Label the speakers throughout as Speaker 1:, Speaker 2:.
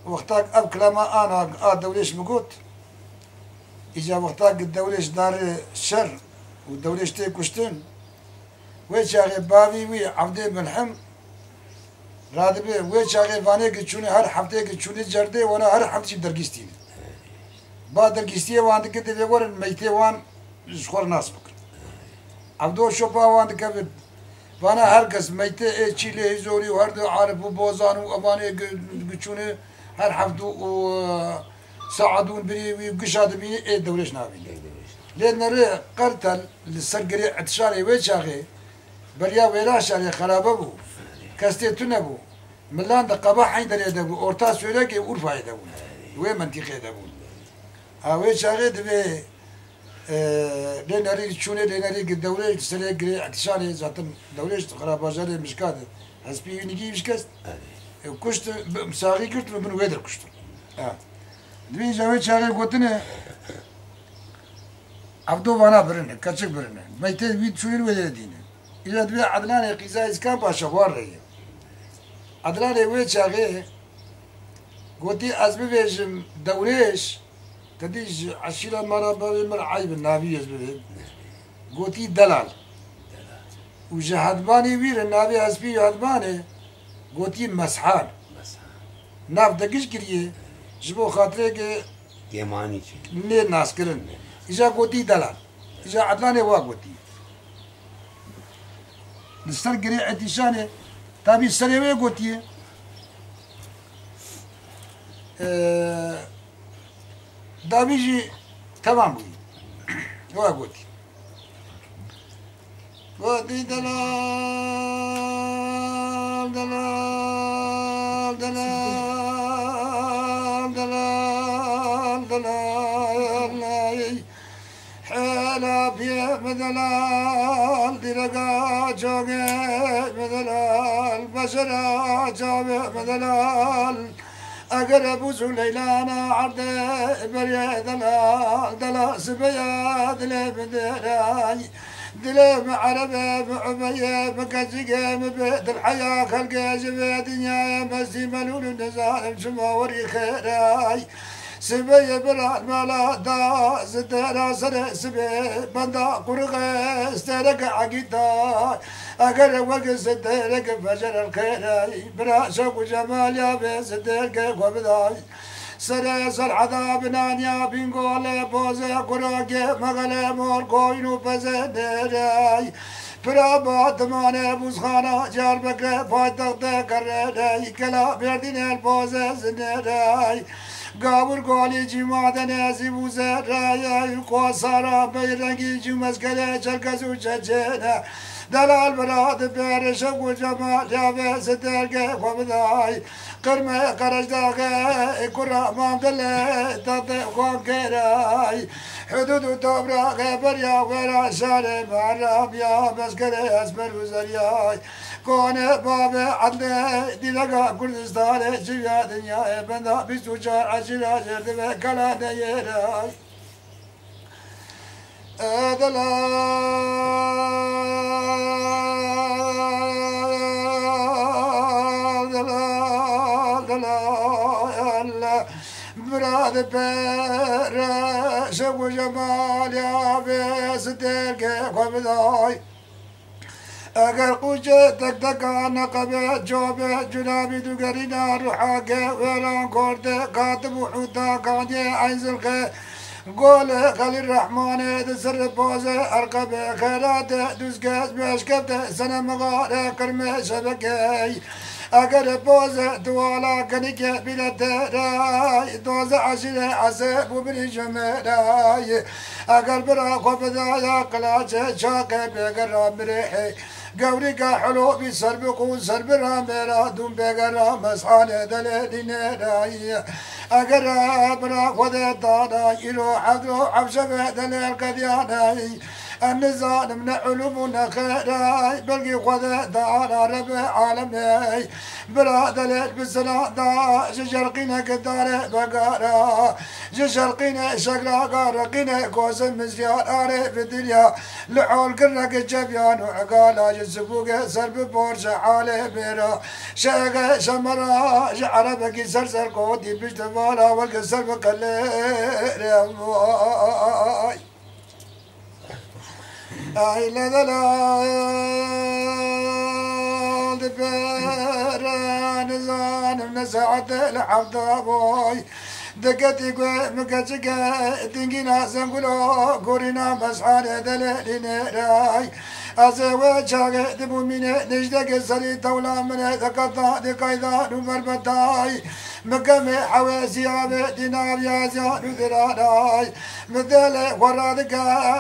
Speaker 1: وقتاك أب كلامه أنا دوليش مقوت إجا وقتاك الدوليش دار الشر والدوليش تيكوشتن ويش أغي بابي وي عبدي ملحم رادبي ويش أغي فاني كتشوني هر حفتي كتشوني جردي وانا هر حفتي درقستيني بعد درقستيه وان كده بيقول ميتي وان شخور ناس بكر عبدو شوبا وان كبد وانا هرقص ميتي اي تشيلي زوري وهردو عارف وبوزان واباني كتشوني هر حفتو وساعدون بري وقشاد بي اي دوليش نابي لأن ري قرتل للسرقري اعتشاري ويش أغي بريا ويلاش على خرابه كاستيتونه بو ملان دقبا حين دري دبو اورتا سويلك اورفا يدبو وي منطقه دبو ويش أغي دبي لنري تشوني لنري الدولة سرقري اعتشاري زاتن دولة خرابه جاري مشكاد حسبي نجي مشكست كشت مساغي كشت من ويدر كشت دبي جاوي شاغي قوتني عبدو بانا برنه كاتشك برنه ما يتد بيت شوير ولا دينه إذا تبي عدلان قيزا إسكان باشوار ريه عدلان وين شاغي قلتي أزبي بيجم دوريش تديش عشيرة مرة بمر عيب النبي يزبي قلتي دلال وجهدباني وير النبي أزبي هدباني قلتي مسحان ناف دقيش كريه جبو خاطرك
Speaker 2: يماني
Speaker 1: نه ناس كرن إذا قلتي دلال إذا عدلان واقوتي نستر قري اعتشانه تابي السريوي قلتي دابيجي تمام بي واقوتي قلتي دلال دلال دلال دلال دلال حلا بيه مدلال درقا جوغي مدلال بشرا جاوي مدلال اقرب وزو ليلانا عرضي بري دلال دلال سبيا دلي بدراي دلي معربي بعبي بكجيقي مبيد الحياة خلقي جبي دنيا مسي ملول النزال شما وري خيراي سبي برا المالا دا زدرا سر سبي بندا قرغة استرق عقيدا أقر وقت زدرق فجر الخير برا شوق جمال يا بي زدرق وبداي سر سر عذاب نانيا بينقول بوزي قرغة مغلي مور كوينو بزنراي برا باتمانه بوزخانا جار بكر فاتق كرراي كلا بردين البوزي زنراي قابر قولي جماعة نازي وزرايا قوصارا بيرنجي جمسكالي چركزو چچينا دلال براد بيرشق وجمال يا سترقى ومداي قرمي قرش داقي قرى مامدلي تطي خوان كيراي حدود توبراقي بريا ويرا شاري معرام يا مسكري اسمر وزرياي كون بابي عدلي دلقا كردستاني جيا دنيا بندا بيستو شار عشيرا جردبه كلا ديراي براد برش وجمال يا بيس تلقى وبداي اگر قوچه تک تکانا قبه جوبه جنابی دوگرینا روحاقه ویران کرده کاتب وحوتا کانجه عیزلقه قول خلی الرحمن دسر بوزه ارقبه خیراته دوزگز بیشکفته سنه مغاره کرمه شبکه اگر بوزه دوالا کنیکه بیلته رای دوزه عشیره عصب و بری جمعه رای اگر برا خوبدایا قلاچه چاقه بگر را بریحی قوري حلو بسر بقول سر برام برادون بقرا مسحانة دليل راي أقرا برا خذ الدادا يلو حقو عبشبه دليل قدياناي النزال من علومنا خيراي بلقي خذ دار رب عالمي برادل بسنا دا جشرقنا قدار بقارا جشرقنا شقرا قارقنا كوس مزيار آري في الدنيا لحول كرق الجبيان وعقالا جسبوك سرب بورش عالي بيرا شاق شمرا جعربك سرسر قودي بجتمالا والقسر بقلير يا ماي اي لا لا لا بيرا نزان من ساعة الحمد ابوي دقتي مكتشكا تنقينا سنقولو قورينا مسحانة دلالين راي أزوى شاقة دبو من نجدك سري تولا من ذكرتا دقايدا نمر بتاي مقامي حواسي عبي دينار يازيان ذراراي مثل ورادك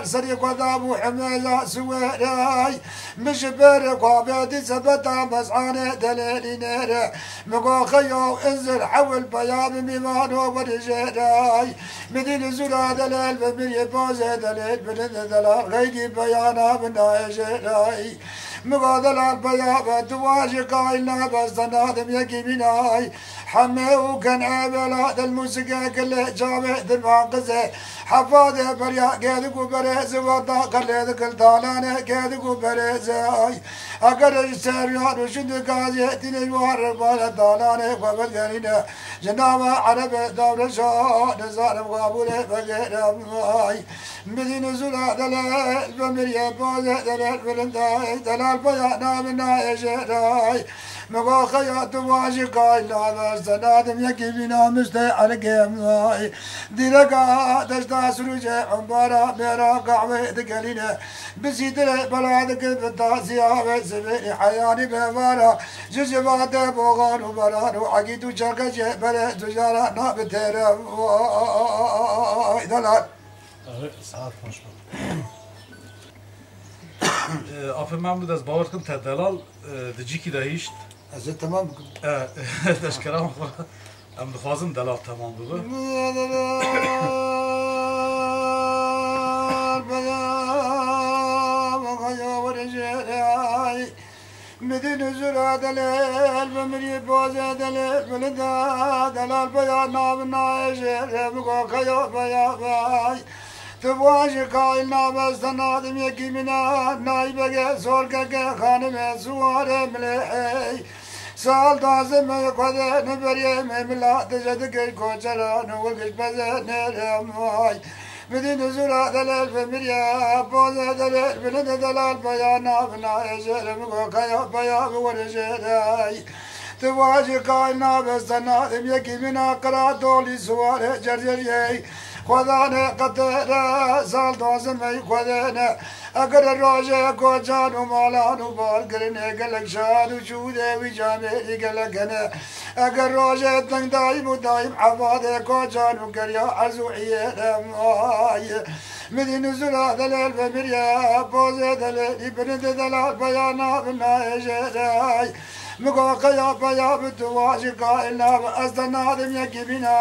Speaker 1: سري قذابو حميزا سويراي مشبر قابيتي سبتا مسحانة دلالين راي مقو خيو انزل حول بياب ميمانو ورجاراي مدين زرا دلال بمري بوزي دلال بلد دلال غيدي بيانا من عجراي مقادل البياب تواجي قايلنا بس نادم يكي بناي حمي وكان عبالات الموسيقى كل جامع دماغزي حفاظه بريا قيدكو بريز وطا قليد كل طالانه قيدكو بريزاي اقر السريان وشد قاضي تنجوار بالا طالانه وبالقرينه جنابه عرب دور شاء نزار مقابوله بغير ماي مدين زلا دلال بمريا بوزه دلال بلنداي دلال بيانا منا يجراي مقا خيات واجي قايلا بس نادم يكي بنا مستي على قيماي ديرقا تشتا سروجي عمبارا ميرا قعوي دقلينا بسيدري بلادك بالتاسيا بسبيني حياني بمارا جزبات بوغان وبران وعقيدو شركجي بلي تجارة نابتيرا دلال
Speaker 2: ساعت خوش آفه من بود از باور کن تدلال دجی کی دهیشت
Speaker 1: از تمام بکن
Speaker 2: تشکرم ام دخوازم دلال تمام بگو
Speaker 1: مدين زرا دلال بمري بوزة دلال بلدا دلال بيا نابنا يجري بقو خيو بيا باي تواجه قائلنا بس نادم يكي منا نايبك سولك خانم سوار ملحي سال دازم يقود نبري مملا تجدك كوچرا نولكش بزن رماي مدين زرا دلال بمريا بوزة دلال بلد دلال بيا نابنا يجري بقو خيو بيا ورجراي تواجه قائلنا بس نادم يكي منا قرا دولي سوار جرجري خدانا قدر سال دوزم ای خدانا اگر روزه کو جانو مالانو بار کرنے گلک شادو چوده وی جامے گلک نے اگر روزه تنگ دائم دائم عباد کو جانو کریا ارزویه مای مدين زرا دلال بمريا بوزه دلال ابن دلال بيانا بنا جراي مقا قيا بيا بتواجي قائلنا أزدنا دم يكي بنا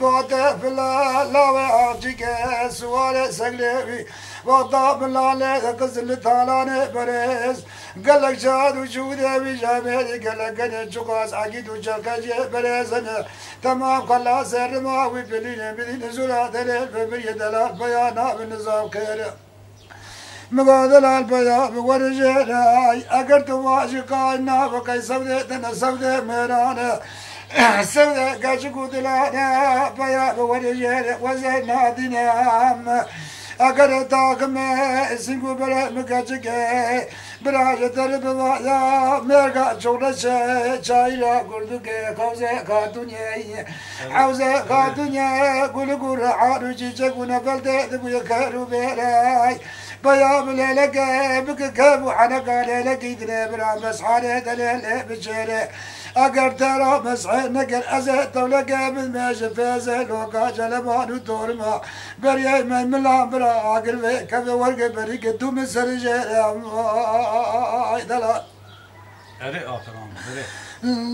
Speaker 1: بوته فلا لاوي عاجيك سوال سقلبي وضع بالله قزل طالاني بريز قالك جاد وجودي بجامعي قالك انا جقاس عقيد وجركاجي بريزنا تمام خلاص سر ما وبلين بدين زرا دلال بمريا دلال بيانا بالنظام خير مقادل البياض ورجاي أقرت واجقا النافقي سودة سودة ميرانا سودة قاشقو دلانا بياض ورجاي وزينا دينام أقرت آقم سنقو برا مقاشقا براجة درب وايا ميرقا شورة شايرا قردوكي خوزة خاتوني حوزة خاتوني قلقو رعانو جيجاقو نفلت دبو يكارو بيراي بيام ليلك بك كابو حنقا ليلك يدري برا مسحانة دليل بجيري اگر ترى مسحي نقر ازيت ولك بالماشي فازي لوكا جلبانو تورما بريا من ملان برا اقر في كفي ورق بريك دوم سرجي دلال
Speaker 2: تمام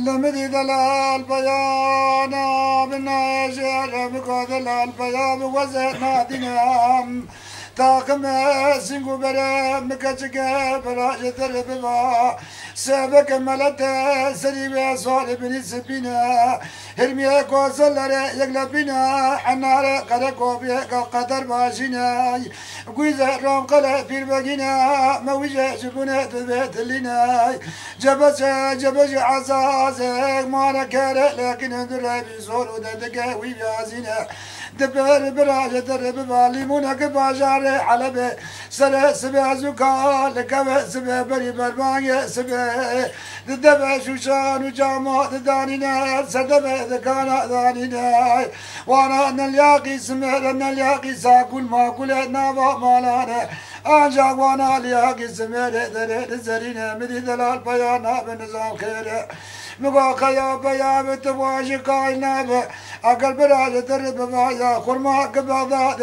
Speaker 1: لمدي دلال بيانا بنا يجير بكو دلال بيام وزينا دينام طاقم سنگو بره مکچگه براج دربما سبک ملت سری به سال بنی سبینا هرمیه کوزلره یکلا بینا حناره قره کوبیه قدر باشینا گویزه رام قله پیر بگینا مویجه جبونه تبیت لینا جبج عزازه مانا کره لكن اندره بزور وددقه وی بیازینا دبر براج درب باليمونك باجار حلبة سر سبع زكاة لكبة سبع بري برباية سبع دبع شوشان وجامع دانينا سدبع ذكانا دانينا وانا نلياقي سمع نلياقي ساكل ما كل نابا مالانا أنجا وانا لياقي سمع درد زرينا مدي دلال بيانا بنظام خير مقاقا يا بيا بتواجي قاينا أقل براج درب بايا خرما قبضا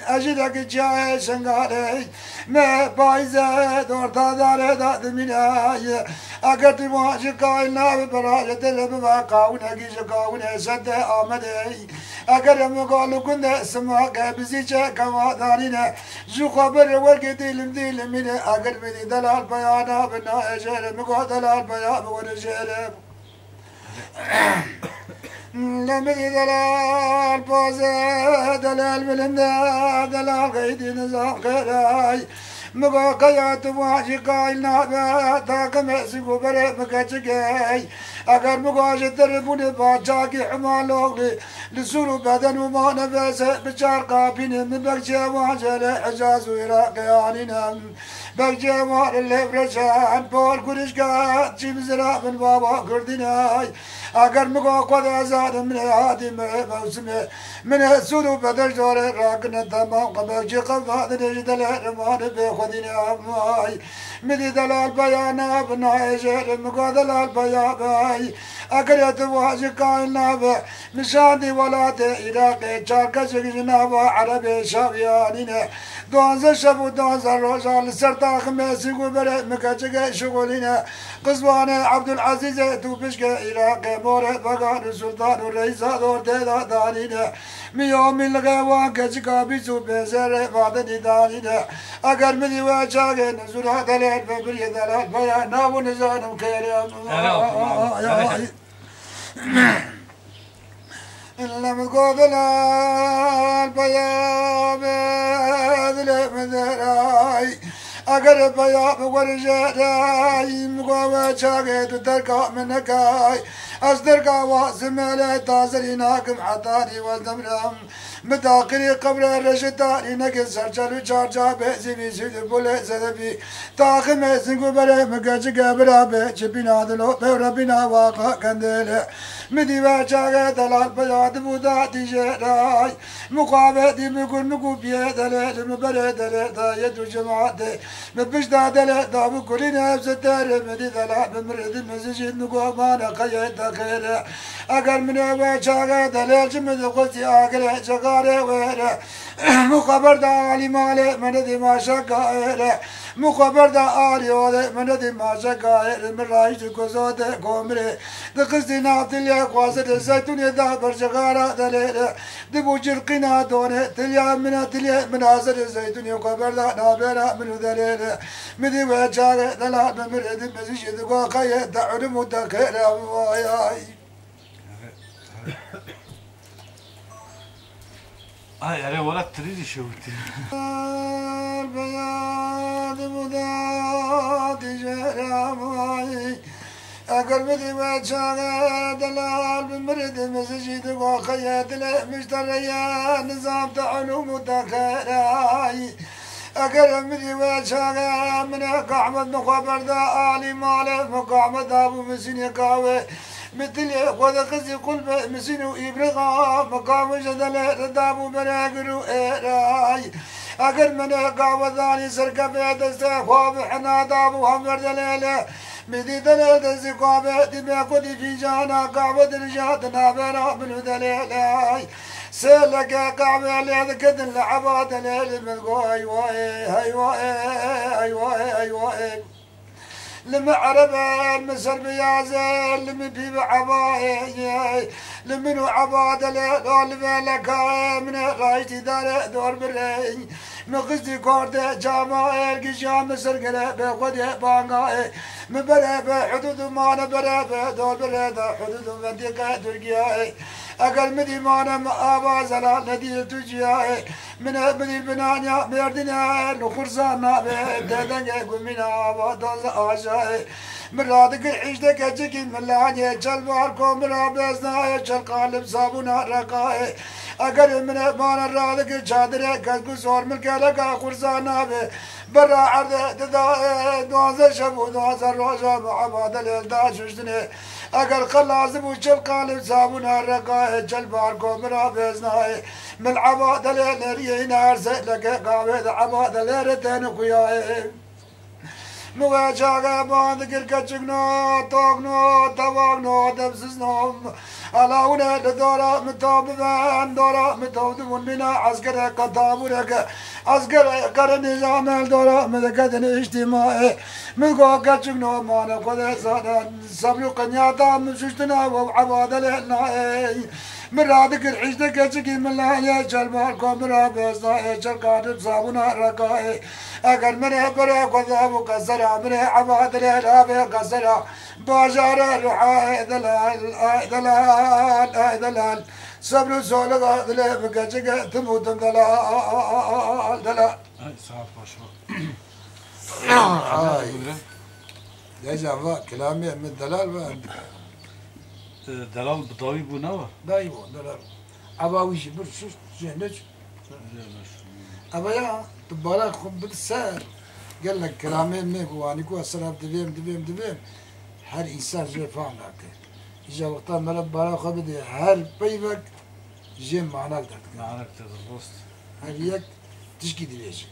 Speaker 1: أجدك جاي شنغالي ما بايزة دور تادار داد مناي أقل تواجي قاينا براج درب بايا قاونا جيش قاونا سد آمدي أقل مقالو كنت سماك بزيجة كما دارينا جو خبر ورقتي لمدي من أقل مدي دلال بيانا بنا أجر مقال دلال بيا ونجر لمدي دلال بوزة دلال بلندا دلال غيدي نظام خيراي مقاقيات واجي قايلنا تاكم اسقو بري مكاچگي اگر مقاش دربون باجاكي حمالوغي لسورو بدن وما نفس بچار قابين من بكجي واجل حجاز وعراقي عنينا بكجي وار اللي برشان بول كرشكا جيب زرا من بابا كردناي اگر مقا قد ازاد من هادي موسمي من السورو بدل جور راقنا تمام قبكجي قفاد نجدل رمان بخدني اماي مدي دلال بيانا بناي جير مقا دلال بياباي اگر يتواجي كاينا مشادي ولاتي عراقي چاركا جنابا عربي شابيانين دوانزه شبو دوانزه روشال سرطاق ميسيقو بري مكاچگه شغولين قزوان عبدالعزيز توبشك عراقي مورد بغان سلطان الرئيسة دور تيدا دارين ميوم الغيوان كچكا بيسو بيزر وعدني دارين اگر مدي واجاگه نزورا دلال ببري دلال بيانا ونزانم كيريم لم قبل البياب ذل مدراي اگر بياب ورجاي مقوى شاقت تركا منكاي أصدركا واسمالي تازريناكم حتاري والدمرام متاقري قبر الرشتاني نقل سرچلو چارچا بيزي بيسي بولي زدبي تاقم سنگو بري مقاچگا برابي چبنا دلو بيورا بنا واقع كندل مدي واچاگا دلال بياد بودا تيجراي مقابة دي مقول مقو بيدل مبري دل دا يدو جماعت مبشدا دل دا بقولين ابزتر مدي دلال بمرد مزجين مقو مانا قيد خير اگر من واچاگا دل جمد قلتي آگر جغاره ويره مخبر دا علي مالي من دي ما شكايره مخبر دا آري وده من دي ما شكايره من رايش كوزوده قومره دقصدي نابتليا قواسد الزيتون دا برجغاره دليره دبو جرقنا دونه تليا من تليا من عزر الزيتون مخبر دا نابيره من دليره مدي واجاگا دلال بمرد مزيش دقوا قيد دا علمو دا خيره وياي
Speaker 2: أنا ولا تريد شوتي
Speaker 1: البياض مضاد جرامي أقل مدي وجانا دلال بمرد مسجد وخيات المشتريا نظام تعلوم وتخيراي أقل مدي وجانا من قعمد مخبر دا آلي مالي مقعمد أبو مسين قاوي مثل خذ قزي قلب مسنو إبرغا مقام جدل ردابو براقرو إيراي أقر من قاوة ذاني سرقبه دسته خواب حنا دابو همر دليله مدي دليل دسي قابه دمي قدي في جانا قاوة درجات نابرا منو دليله سيلك قاوة ليذ كدن لعبا دليل من قوي واي هاي واي هاي واي هاي واي لما عربة المسر بيازل لما بيب عباية لمنو عباد لول بالك من رايتي دار دور بري مقصدي كورد جامع الجام سرقله بخد بانغا مبره بحدود ما نبره دور بره حدود منطقة تركيا اقل مدي مانا آواز على ندي تجيا من بدي بنانيا مردنا نخرزانا بددنجا قمنا ودوز آجا مرادك عيشتك جيكي ملانيا جلباركم مرابزنا جل قالب صابونا رقاي اگر من مانا رادك چادره کسکو سور ملکلکا خرزانا برا عرض دوازه شبو دوازه روزا معباد الالدا ششتنه اگر خلاص بو چل قالب صابونا رقاي جل باركو مرابزنا من عباد الالريين ارزق لك قاوه عباد الالرتين خوياي مواجهة باند كركتشنو توغنو تواغنو دبسسنو علاونا دورا متوبان دورا متودون بنا عسكر كتابورك عسكر قرن نظام الدورا مدكتن اجتماعي ملقو كتشنو مانا قد سبلو قنياتا مششتنا وعباد لنا مرادك الحجدة كتشكي من الله يجل مالكو مرابزنا يجل قادم صابونا رقائي اگر منه بره قذابو قصرا منه عباد الهلابي قصرا باجار الرحاء دلال صبر سولق دلال بكتشك تموتن دلال
Speaker 2: Ay sağ ol paşa.
Speaker 1: ديجا كلامي من دلال
Speaker 2: Delal davi bu ne var?
Speaker 1: دايبو دلال عباويش برشوش جهنج أبايا تبارك خب بالسعر قال لك كلامين ميكو وانيكو السلام دبيم هر إنسان جي فهم لك إجا وقتا ملب بارا خبدي هر بيبك جيم معنا لك
Speaker 2: Lanet olsun.
Speaker 1: هر يك تشكي دبيش